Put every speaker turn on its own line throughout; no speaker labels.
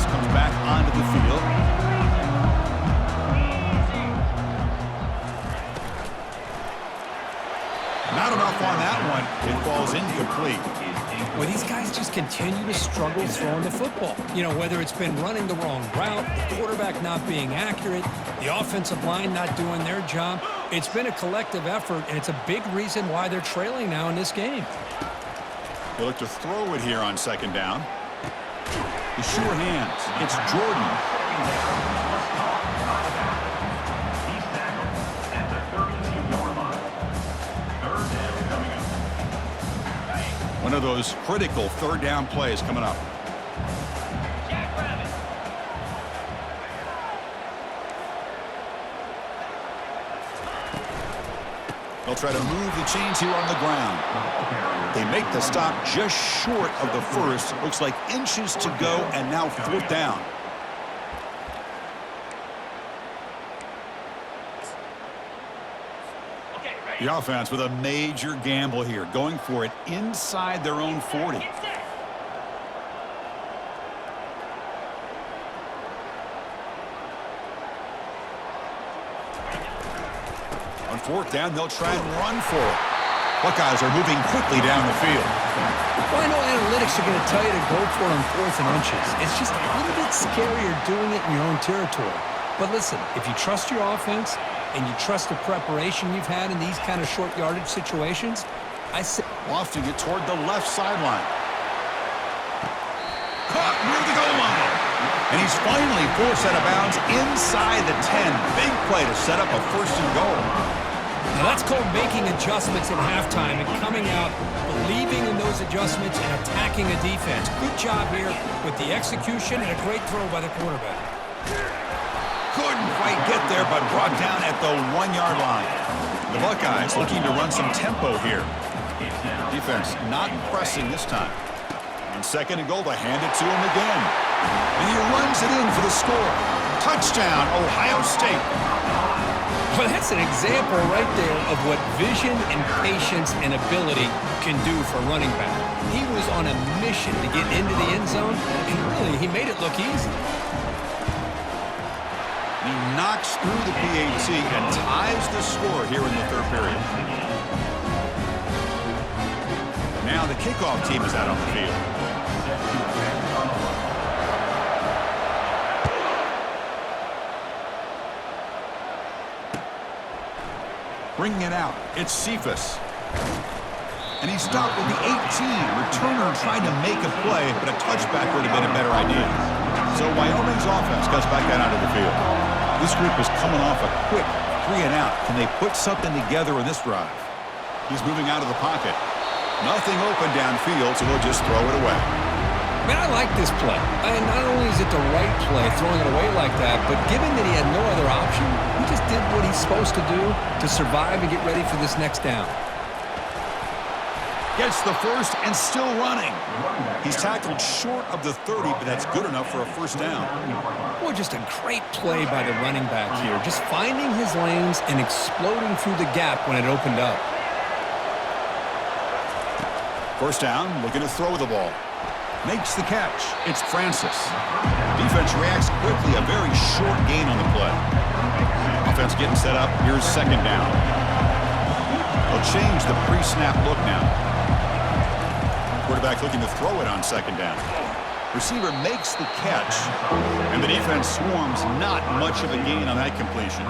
offense comes back onto the field. Not enough on that one. It falls incomplete.
Well, these guys just continue to struggle throwing the football. You know, whether it's been running the wrong route, the quarterback not being accurate, the offensive line not doing their job. It's been a collective effort, and it's a big reason why they're trailing now in this game.
They look to throw it here on second down. The sure hands. It's Jordan. One of those critical third down plays coming up. They'll try to move the chains here on the ground. They make the stop just short of the first. Looks like inches to go, and now fourth down. The offense with a major gamble here, going for it inside their own 40. On fourth down, they'll try and run for it. Buckeyes are moving quickly down the field.
Well, I know analytics are going to tell you to go for it on 4th and inches. It's just a little bit scarier doing it in your own territory. But listen, if you trust your offense and you trust the preparation you've had in these kind of short yardage situations, I say
Lofting it toward the left sideline. Caught near the goal line. And he's finally forced out of bounds inside the 10. Big play to set up a first and goal.
Now that's called making adjustments at halftime and coming out, believing in those adjustments and attacking a defense. Good job here with the execution and a great throw by the quarterback.
Couldn't quite get there, but brought down at the 1-yard line. The Buckeyes looking to run some tempo here. Defense not pressing this time. On second and goal, they hand it to him again. And he runs it in for the score. Touchdown, Ohio State.
Well, that's an example right there of what vision and patience and ability can do for a running back. He was on a mission to get into the end zone, and really, he made it look easy.
He knocks through the PAT and ties the score here in the third period. Now the kickoff team is out on the field. Bringing it out, it's Cephas. And he stopped with the 18. Returner trying to make a play, but a touchback would have been a better idea. So Wyoming's offense goes back out onto the field. This group is coming off a quick 3 and out. Can they put something together in this drive? He's moving out of the pocket. Nothing open downfield, so they'll just throw it away.
Man, I like this play. And not only is it the right play, throwing it away like that, but given that he had no other option, he just did what he's supposed to do to survive and get ready for this next down.
Gets the first and still running. He's tackled short of the 30, but that's good enough for a first down.
Boy, just a great play by the running back here. Just finding his lanes and exploding through the gap when it opened up.
First down, looking to throw the ball. Makes the catch. It's Francis. Defense reacts quickly. A very short gain on the play. Offense getting set up. Here's second down. They'll change the pre-snap look now. Quarterback looking to throw it on second down. Receiver makes the catch. And the defense swarms. Not much of a gain on that completion.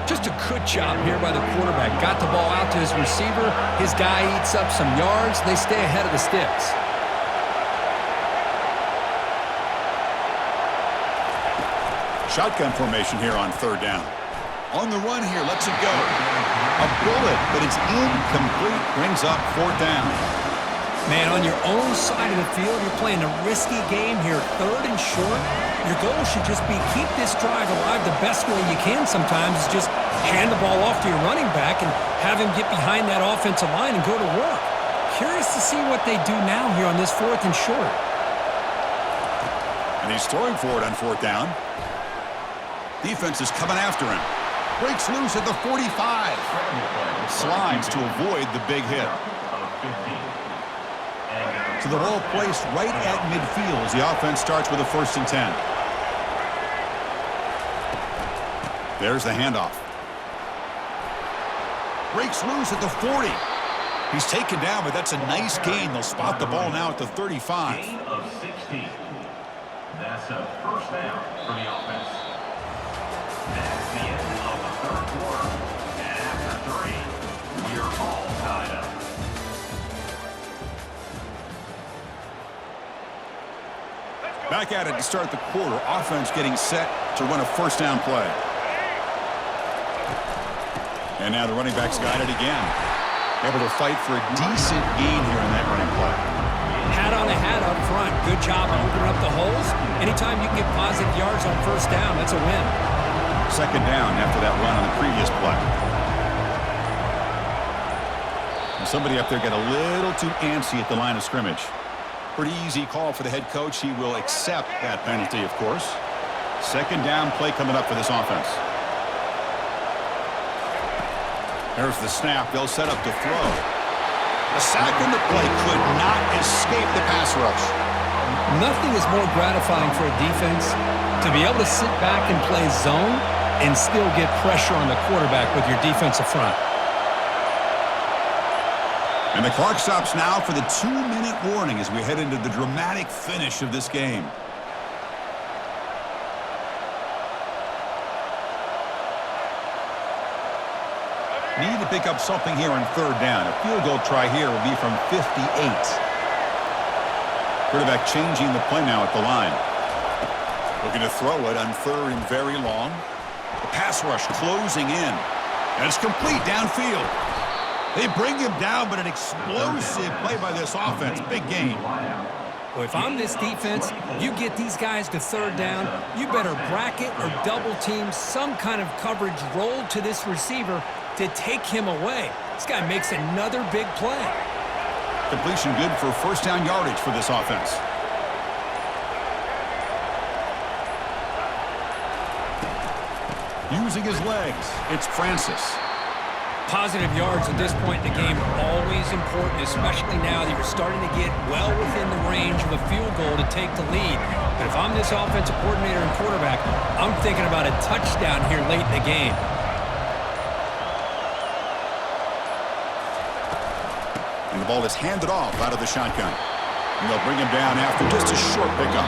Just a good job here by the quarterback. Got the ball out to his receiver. His guy eats up some yards. They stay ahead of the sticks.
Shotgun formation here on third down. On the run here, lets it go. A bullet, but it's incomplete. Brings up fourth down.
Man, on your own side of the field, you're playing a risky game here, third and short. Your goal should just be keep this drive alive the best way you can sometimes is just hand the ball off to your running back and have him get behind that offensive line and go to work. Curious to see what they do now here on this fourth and short.
And he's throwing for it on fourth down. Defense is coming after him. Breaks loose at the 45. Slides to avoid the big hit. So the ball placed right at midfield as the offense starts with a 1st and 10. There's the handoff. Breaks loose at the 40. He's taken down, but that's a nice gain. They'll spot the ball now at the 35.
Gain of 16. That's a 1st down for the offense. That's the end of the 3rd quarter. And after 3, we are all tied up.
Back at it to start the quarter. Offense getting set to run a 1st down play. And now the running back's got it again. Able to fight for a decent gain here in that running play.
Hat on a hat up front. Good job opening up the holes. Anytime you can get positive yards on 1st down, that's a win.
2nd down after that run on the previous play. And somebody up there got a little too antsy at the line of scrimmage. Pretty easy call for the head coach. He will accept that penalty, of course. 2nd down play coming up for this offense. There's the snap. They'll set up to throw. The sack in the play could not escape the pass rush.
Nothing is more gratifying for a defense to be able to sit back and play zone and still get pressure on the quarterback with your defensive front.
And the clock stops now for the 2-minute warning as we head into the dramatic finish of this game. Need to pick up something here on 3rd down. A field goal try here will be from 58. Quarterback changing the play now at the line. Looking to throw it on 3rd and very long. The pass rush closing in. And it's complete downfield. They bring him down, but an explosive play by this offense. Big gain.
Well, if I'm this defense, you get these guys to 3rd down, you better bracket or double team some kind of coverage roll to this receiver to take him away. This guy makes another big play.
Completion good for 1st down yardage for this offense. Using his legs, it's Francis.
Positive yards at this point in the game are always important, especially now that you're starting to get well within the range of a field goal to take the lead. But if I'm this offensive coordinator and quarterback, I'm thinking about a touchdown here late in the game.
And the ball is handed off out of the shotgun. And they'll bring him down after just a short pickup.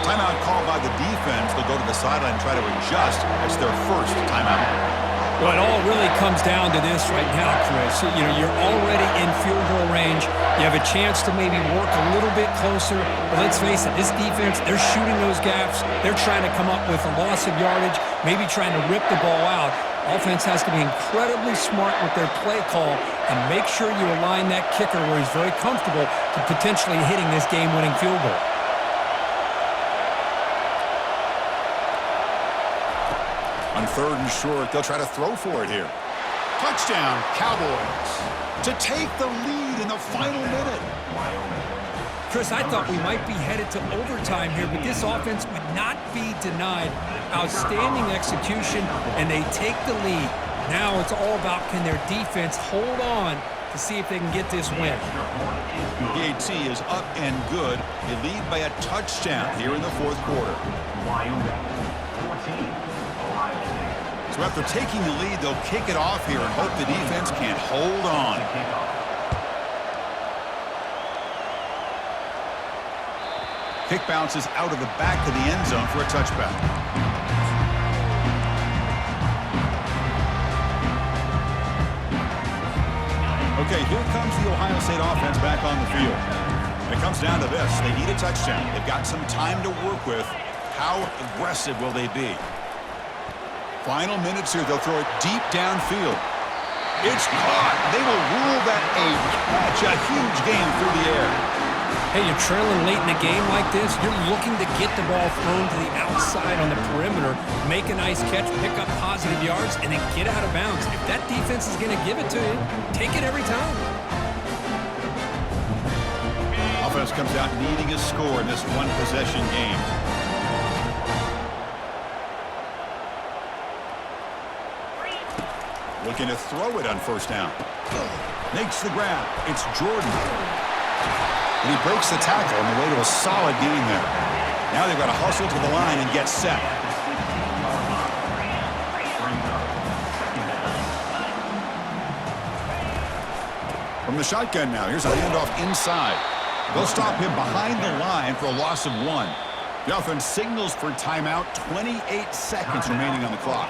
Timeout called by the defense. They'll go to the sideline and try to adjust. It's their 1st timeout.
Well, it all really comes down to this right now, Chris. You know, you're already in field goal range. You have a chance to maybe work a little bit closer. But let's face it, this defense, they're shooting those gaps. They're trying to come up with a loss of yardage, maybe trying to rip the ball out. Offense has to be incredibly smart with their play call and make sure you align that kicker where he's very comfortable to potentially hitting this game-winning field goal.
On 3rd and short, they'll try to throw for it here. Touchdown, Cowboys. To take the lead in the final minute.
Chris, I thought we might be headed to overtime here, but this offense would not be denied. Outstanding execution, and they take the lead. Now it's all about can their defense hold on to see if they can get this win.
PAT is up and good. They lead by a touchdown here in the 4th quarter. So after taking the lead, they'll kick it off here and hope the defense can hold on. Kick bounces out of the back of the end zone for a touchback. Okay, here comes the Ohio State offense back on the field. And it comes down to this. They need a touchdown. They've got some time to work with. How aggressive will they be? Final minutes here. They'll throw it deep downfield. It's caught. They will rule that a catch. A huge gain through the air.
Hey, you're trailing late in a game like this, you're looking to get the ball thrown to the outside on the perimeter, make a nice catch, pick up positive yards, and then get out of bounds. If that defense is going to give it to you, take it every time.
Offense comes out needing a score in this one-possession game. Looking to throw it on 1st down. Makes the grab. It's Jordan. And he breaks the tackle on the way to a solid gain there. Now they've got to hustle to the line and get set. From the shotgun now, here's a handoff inside. They'll stop him behind the line for a loss of 1. The offense signals for timeout, 28 seconds remaining on the clock.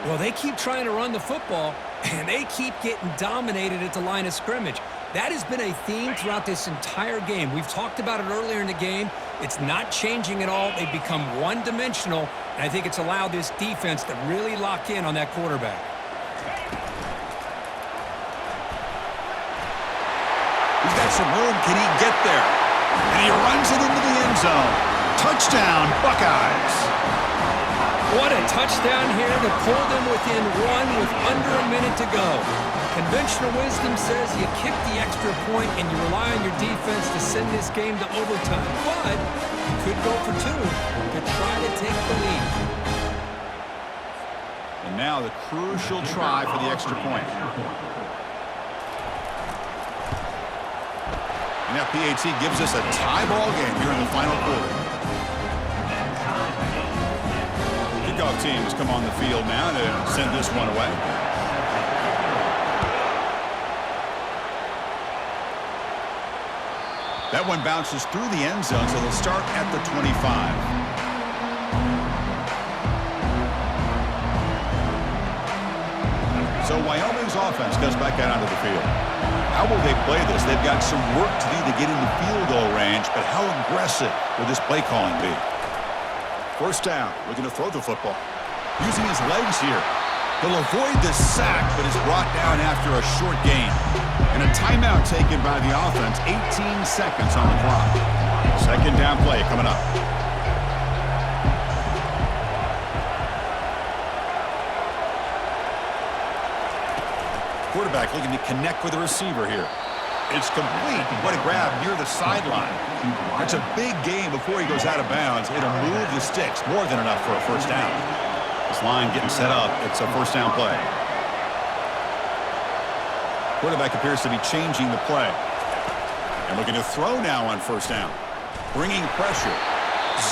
Well, they keep trying to run the football, and they keep getting dominated at the line of scrimmage. That has been a theme throughout this entire game. We've talked about it earlier in the game. It's not changing at all. They've become one-dimensional, and I think it's allowed this defense to really lock in on that quarterback.
He's got some room. Can he get there? And he runs it into the end zone. Touchdown, Buckeyes.
What a touchdown here to pull them within 1 with under a minute to go. Conventional wisdom says you kick the extra point and you rely on your defense to send this game to overtime. But you could go for 2 to try to take the lead.
And now the crucial try for the extra point. And that PAT gives us a tie ball game here in the final quarter. Kickoff teams come on the field now to send this one away. That one bounces through the end zone, so they'll start at the 25. So Wyoming's offense goes back out onto the field. How will they play this? They've got some work to do to get into field goal range, but how aggressive will this play calling be? First down, looking to throw the football. Using his legs here. He'll avoid the sack, but is brought down after a short gain. And a timeout taken by the offense, 18 seconds on the clock. Second down play coming up. Quarterback looking to connect with the receiver here. It's complete. What a grab near the sideline. That's a big gain before he goes out of bounds. It'll move the sticks. More than enough for a first down. This line getting set up. It's a first down play. Quarterback appears to be changing the play. And looking to throw now on first down. Bringing pressure.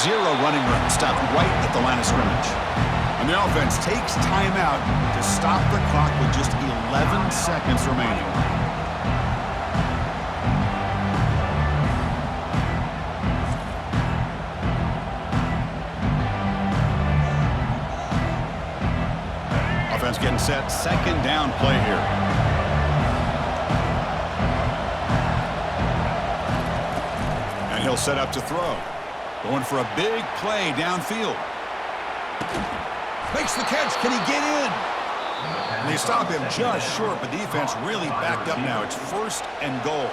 0 running room. Stopped right at the line of scrimmage. And the offense takes timeout to stop the clock with just 11 seconds remaining. Offense getting set. Second down play here. And he'll set up to throw. Going for a big play downfield. Makes the catch. Can he get in? And they stop him just short, but defense really backed up now. It's first and goal.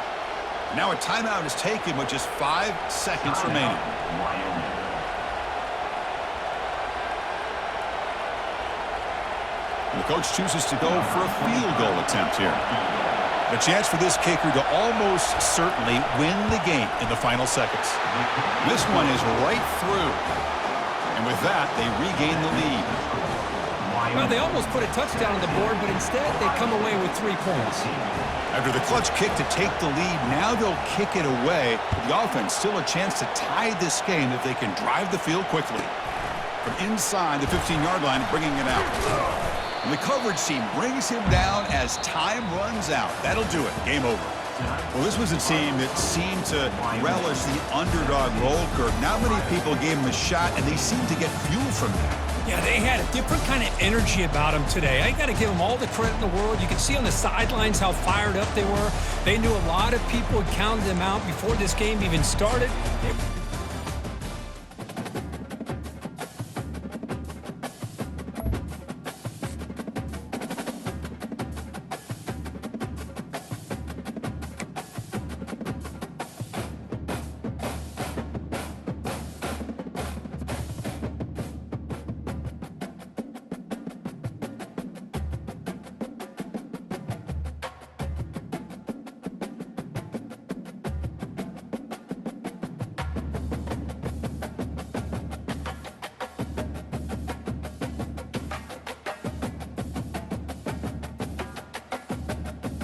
Now a timeout is taken with just 5 seconds remaining. And the coach chooses to go for a field goal attempt here. A chance for this kicker to almost certainly win the game in the final seconds. This one is right through. And with that, they regain the lead.
Well, they almost put a touchdown on the board, but instead they come away with 3 points.
After the clutch kick to take the lead, now they'll kick it away. But the offense still a chance to tie this game if they can drive the field quickly. From inside the 15-yard line, bringing it out. And the coverage team brings him down as time runs out. That'll do it. Game over. Well, this was a team that seemed to relish the underdog role curve. Not many people gave him a shot, and they seemed to get fuel from that.
Yeah, they had a different kind of energy about them today. I got to give them all the credit in the world. You can see on the sidelines how fired up they were. They knew a lot of people had counted them out before this game even started.